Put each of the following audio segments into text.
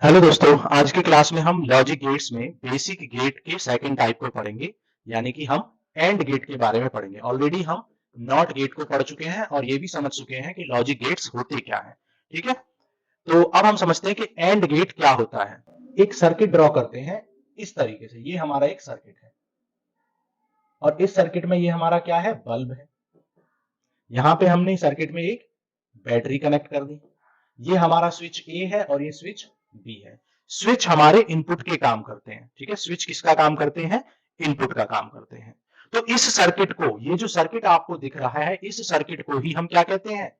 Hello दोस्तों, आज के क्लास में हम लॉजिक गेट्स में बेसिक गेट के सेकंड टाइप को पढ़ेंगे। यानी कि हम एंड गेट के बारे में पढ़ेंगे। ऑलरेडी हम नॉट गेट को पढ़ चुके हैं और ये भी समझ चुके हैं कि लॉजिक गेट्स होते क्या हैं। ठीक है, तो अब हम समझते हैं कि एंड गेट क्या होता है। एक सर्किट ड्रॉ करते हैं इस तरीके से। ये हमारा एक सर्किट है और इस सर्किट में ये हमारा क्या है, बल्ब है। यहां पे हमने सर्किट में एक बैटरी कनेक्ट कर दी। ये हमारा स्विच ए है और ये स्विच बी है। स्विच हमारे इनपुट के काम करते हैं। ठीक है, स्विच किसका काम करते हैं, इनपुट का काम करते हैं। तो इस सर्किट को, ये जो सर्किट आपको दिख रहा है, इस सर्किट को ही हम क्या कहते हैं,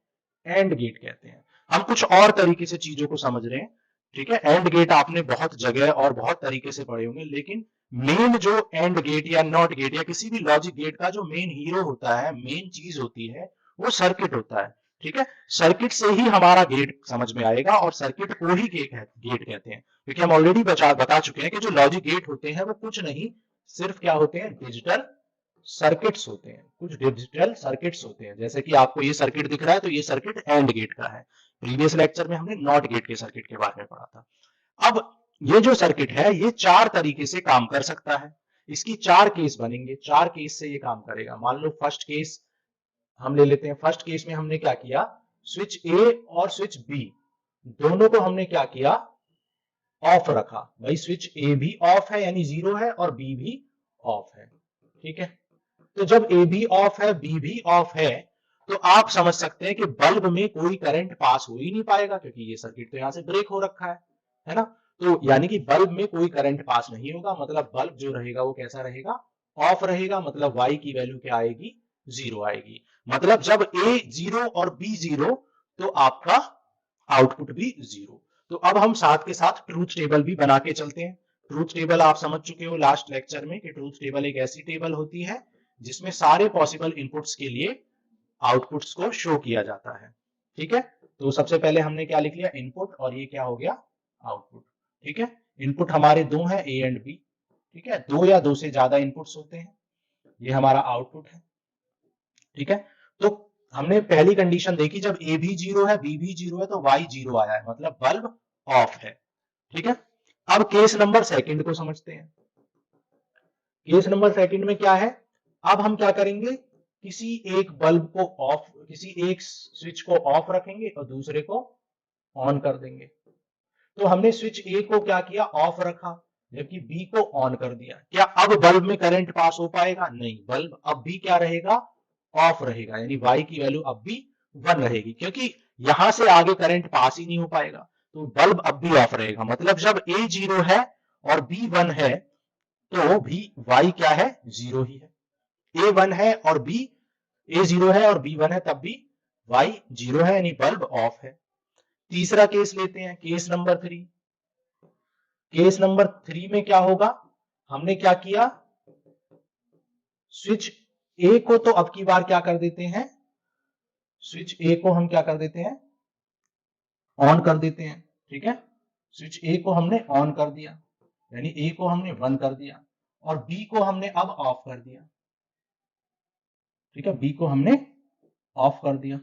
एंड गेट कहते हैं। हम कुछ और तरीके से चीजों को समझ रहे हैं। ठीक है, एंड गेट आपने बहुत जगह और बहुत तरीके से पढ़े होंगे, लेकिन मेन जो एंड गेट या नॉट गेट या किसी भी लॉजिक गेट का जो मेन हीरो होता है, मेन चीज होती है, वो सर्किट होता है। ठीक है, सर्किट से ही हमारा गेट समझ में आएगा और सर्किट को ही गेट कहते हैं। क्योंकि हम ऑलरेडी बता चुके हैं कि जो लॉजिक गेट होते हैं वो कुछ नहीं, सिर्फ क्या होते हैं, डिजिटल सर्किट्स होते हैं। कुछ डिजिटल सर्किट्स होते हैं। जैसे कि आपको ये सर्किट दिख रहा है, तो ये सर्किट एंड गेट का है। प्रीवियस लेक्चर में हमने नॉट गेट के सर्किट के बारे में पढ़ा था। अब ये जो सर्किट है, ये चार तरीके से काम कर सकता है। इसकी चार केस बनेंगे, चार केस से ये काम करेगा। मान लो फर्स्ट केस हम ले लेते हैं। फर्स्ट केस में हमने क्या किया, स्विच ए और स्विच बी दोनों को हमने क्या किया, ऑफ रखा। भाई स्विच ए भी ऑफ है यानी जीरो है और बी भी ऑफ है। ठीक है, तो जब ए भी ऑफ है, बी भी ऑफ है, तो आप समझ सकते हैं कि बल्ब में कोई करंट पास हो ही नहीं पाएगा, क्योंकि ये सर्किट तो यहां से ब्रेक हो रखा है ना। तो यानी कि बल्ब में कोई करंट पास नहीं होगा। मतलब बल्ब जो रहेगा वो कैसा रहेगा, ऑफ रहेगा। मतलब y की वैल्यू क्या आएगी, जीरो आएगी। मतलब जब a जीरो और b जीरो, तो आपका आउटपुट भी जीरो। तो अब हम साथ के साथ ट्रूथ टेबल भी बना के चलते हैं। ट्रूथ टेबल आप समझ चुके हो लास्ट लेक्चर में कि ट्रूथ टेबल एक ऐसी टेबल होती है जिसमें सारे पॉसिबल इनपुट्स के लिए आउटपुट्स को शो किया जाता है। ठीक है, तो सबसे पहले हमने क्या लिख लिया, इनपुट, और ये क्या हो गया, आउटपुट। ठीक है, इनपुट हमारे दो हैं, ए एंड बी। ठीक है, दो या दो से ज्यादा इनपुट्स होते हैं, ये हमारा आउटपुट है। ठीक है, तो हमने पहली कंडीशन देखी, जब ए भी जीरो है, बी भी जीरो है, तो वाई जीरो आया है, मतलब बल्ब ऑफ है। ठीक है, अब केस नंबर सेकंड को समझते हैं। केस नंबर सेकंड में क्या है, अब हम क्या करेंगे, किसी एक बल्ब को ऑफ, किसी एक स्विच को ऑफ रखेंगे और दूसरे को ऑन कर देंगे। तो हमने स्विच ए को क्या किया, ऑफ रखा, जबकि बी को ऑन कर दिया। क्या अब बल्ब में करंट पास हो पाएगा, नहीं, बल्ब अब भी क्या रहेगा, ऑफ रहेगा। यानी y की वैल्यू अब भी 1 रहेगी, क्योंकि यहां से आगे करंट पास ही नहीं हो पाएगा। तो बल्ब अब भी ऑफ रहेगा। मतलब जब a जीरो है और b 1 है, तो भी y क्या है, जीरो ही है। a 1 है और a जीरो है और b 1 है, तब भी y जीरो है, यानी बल्ब ऑफ है। तीसरा केस लेते हैं, केस नंबर 3। केस नंबर 3 में क्या होगा, हमने क्या किया, स्विच ए को तो अब की बार क्या कर देते हैं, स्विच ए को हम क्या कर देते हैं, ऑन कर देते हैं। ठीक है, स्विच ए को हमने ऑन कर दिया, यानी ए को हमने 1 कर दिया, और बी को हमने अब ऑफ कर दिया। ठीक है, बी को हमने ऑफ कर दिया।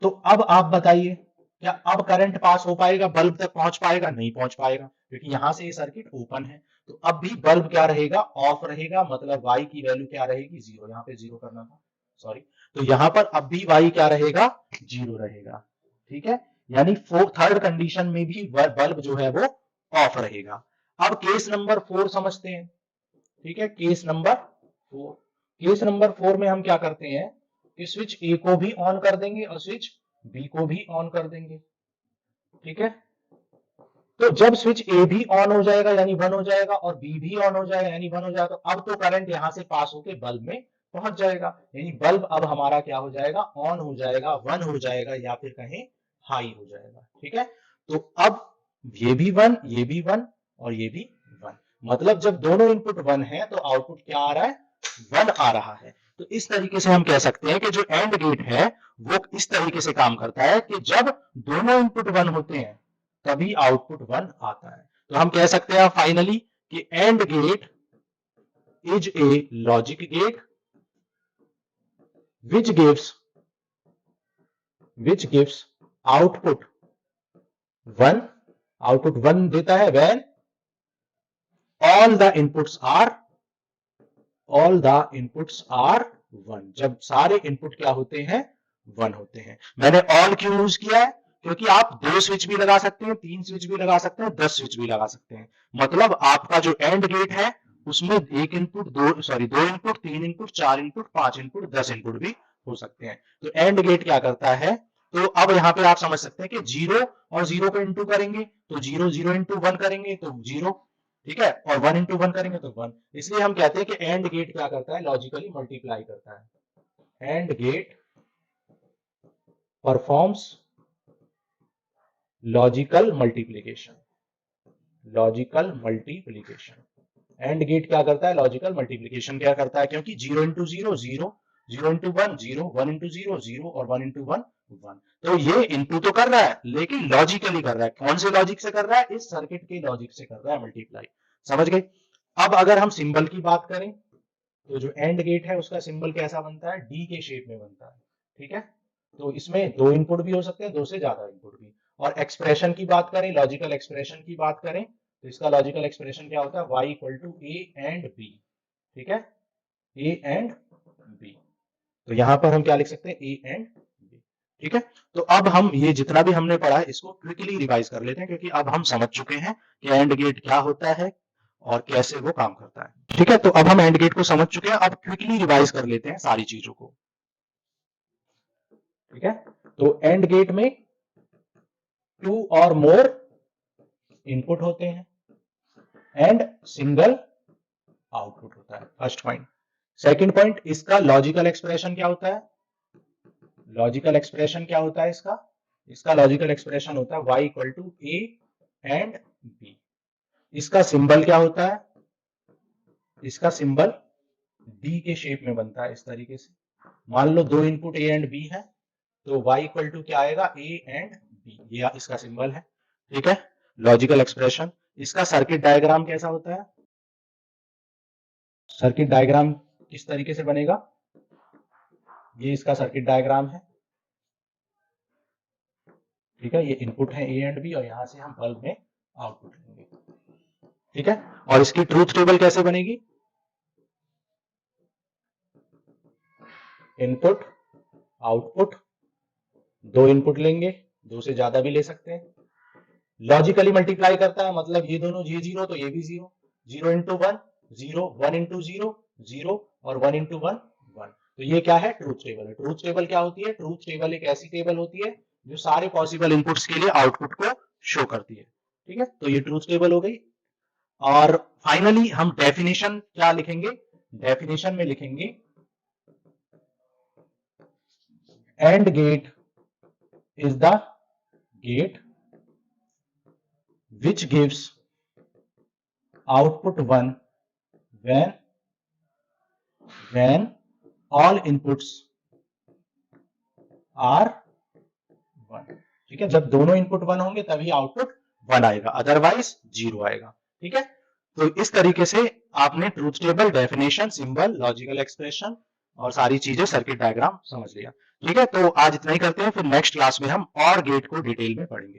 तो अब आप बताइए, क्या अब करंट पास हो पाएगा, बल्ब तक पहुंच पाएगा, नहीं पहुंच पाएगा, क्योंकि यहां से ये सर्किट ओपन है। तो अब भी बल्ब क्या रहेगा, ऑफ रहेगा। मतलब y की वैल्यू क्या रहेगी, जीरो। यहाँ पे जीरो करना था, सॉरी। तो यहां पर अब भी y क्या रहेगा, जीरो रहेगा। ठीक है, यानी थर्ड कंडीशन में भी बल्ब जो है वो ऑफ रहेगा। अब केस नंबर 4 समझते हैं। ठीक है, केस नंबर 4। केस नंबर 4 में हम क्या करते हैं कि स्विच ए को भी ऑन कर देंगे और स्विच बी को भी ऑन कर देंगे। ठीक है, तो जब स्विच ए भी ऑन हो जाएगा यानी 1 हो जाएगा, और बी भी ऑन हो जाएगा यानी 1 हो जाएगा, तो अब तो करंट यहां से पास होके बल्ब में पहुंच जाएगा। यानी बल्ब अब हमारा क्या हो जाएगा, ऑन हो जाएगा, 1 हो जाएगा, या फिर कहें हाई हो जाएगा। ठीक है, तो अब ये भी 1, ये भी 1 और ये भी 1। मतलब जब दोनों इनपुट 1 है तो आउटपुट क्या आ रहा है, 1 आ रहा है। तो इस तरीके से हम कह सकते हैं कि जो एंड गेट है वो इस तरीके से काम करता है कि जब दोनों इनपुट 1 होते हैं तभी आउटपुट 1 आता है। तो हम कह सकते हैं फाइनली कि and gate is a logic gate which gives output 1 output 1 देता है when all the inputs are 1, जब सारे इनपुट क्या होते हैं 1 होते हैं। मैंने ऑल क्यों यूज किया है, क्योंकि आप 2 स्विच भी लगा सकते हैं, 3 स्विच भी लगा सकते हैं, 10 स्विच भी लगा सकते हैं। मतलब आपका जो एंड गेट है उसमें एक इनपुट दो input, 3 input, 4 input, 5 input, 10 input भी हो सकते हैं। तो एंड गेट क्या करता है, तो अब यहाँ पे आप समझ सकते हैं कि 0 और 0 को इंटू करेंगे तो 0, 0 इंटू 1 करेंगे तो 0, ठीक है, और 1 इंटू 1 करेंगे तो 1। इसलिए हम कहते हैं कि एंड गेट क्या करता है, लॉजिकली मल्टीप्लाई करता है। And gate performs logical multiplication. And gate क्या करता है, लॉजिकल मल्टीप्लीकेशन क्या करता है, क्योंकि 0 इंटू 0 0, 0 इंटू 1 0, 1 इंटू 0 0 और 1 इंटू 1 1। तो ये इनटू तो कर रहा है लेकिन लॉजिकली कर रहा है। कौन से लॉजिक से कर रहा है, इस सर्किट के लॉजिक से कर रहा है मल्टीप्लाई। समझ गए। अब अगर हम सिंबल की बात करें तो जो एंड गेट है उसका सिंबल कैसा बनता है, डी के शेप में बनता है, ठीक है। तो इसमें 2 इनपुट भी हो सकते हैं, 2 से ज्यादा इनपुट भी। और एक्सप्रेशन की बात करें, लॉजिकल एक्सप्रेशन की बात करें, तो इसका लॉजिकल एक्सप्रेशन क्या होता है, y equal to A and B, ठीक है, ए एंड बी। तो यहां पर हम क्या लिख सकते हैं, ए एंड बी, ठीक है। तो अब हम ये जितना भी हमने पढ़ा है इसको क्विकली रिवाइज कर लेते हैं, क्योंकि अब हम समझ चुके हैं कि एंड गेट क्या होता है और कैसे वो काम करता है, ठीक है। तो अब हम एंड गेट को समझ चुके हैं, अब क्विकली रिवाइज कर लेते हैं सारी चीजों को, ठीक है। तो एंड गेट में 2 और मोर इनपुट होते हैं एंड सिंगल आउटपुट होता है, फर्स्ट पॉइंट। सेकंड पॉइंट, इसका लॉजिकल एक्सप्रेशन क्या होता है, इसका लॉजिकल एक्सप्रेशन होता है y equal to A and B. इसका सिंबल क्या होता है, इसका सिंबल डी के शेप में बनता है इस तरीके से। मान लो 2 इनपुट ए एंड बी है तो y इक्वल टू क्या आएगा, ए एंड बी, ये इसका सिंबल है, ठीक है, लॉजिकल एक्सप्रेशन। इसका सर्किट डायग्राम कैसा होता है, सर्किट डायग्राम किस तरीके से बनेगा, ये इसका सर्किट डायग्राम है, ठीक है। ये इनपुट है ए एंड बी और यहां से हम बल्ब में आउटपुट लेंगे, ठीक है। और इसकी ट्रूथ टेबल कैसे बनेगी, इनपुट आउटपुट, 2 इनपुट लेंगे, 2 से ज्यादा भी ले सकते हैं। लॉजिकली मल्टीप्लाई करता है, मतलब ये दोनों ये 0 तो ये भी 0, 0 इंटू 1 0, 1 इंटू 0 0 और 1 इंटू 1 1। तो ये क्या है, ट्रूथ टेबल है। ट्रूथ टेबल क्या होती है, ट्रूथ टेबल एक ऐसी टेबल होती है जो सारे पॉसिबल इनपुट्स के लिए आउटपुट को शो करती है, ठीक है। तो ये ट्रूथ टेबल हो गई। और फाइनली हम डेफिनेशन क्या लिखेंगे, डेफिनेशन में लिखेंगे and gate is the gate which gives output 1 when all inputs are 1, ठीक है। जब दोनों इनपुट 1 होंगे तभी आउटपुट 1 आएगा, अदरवाइज 0 आएगा, ठीक है। तो इस तरीके से आपने truth table, definition, symbol, logical expression और सारी चीजें, सर्किट डायग्राम समझ लिया, ठीक है। तो आज इतना ही करते हैं, फिर नेक्स्ट क्लास में हम और गेट को डिटेल में पढ़ेंगे।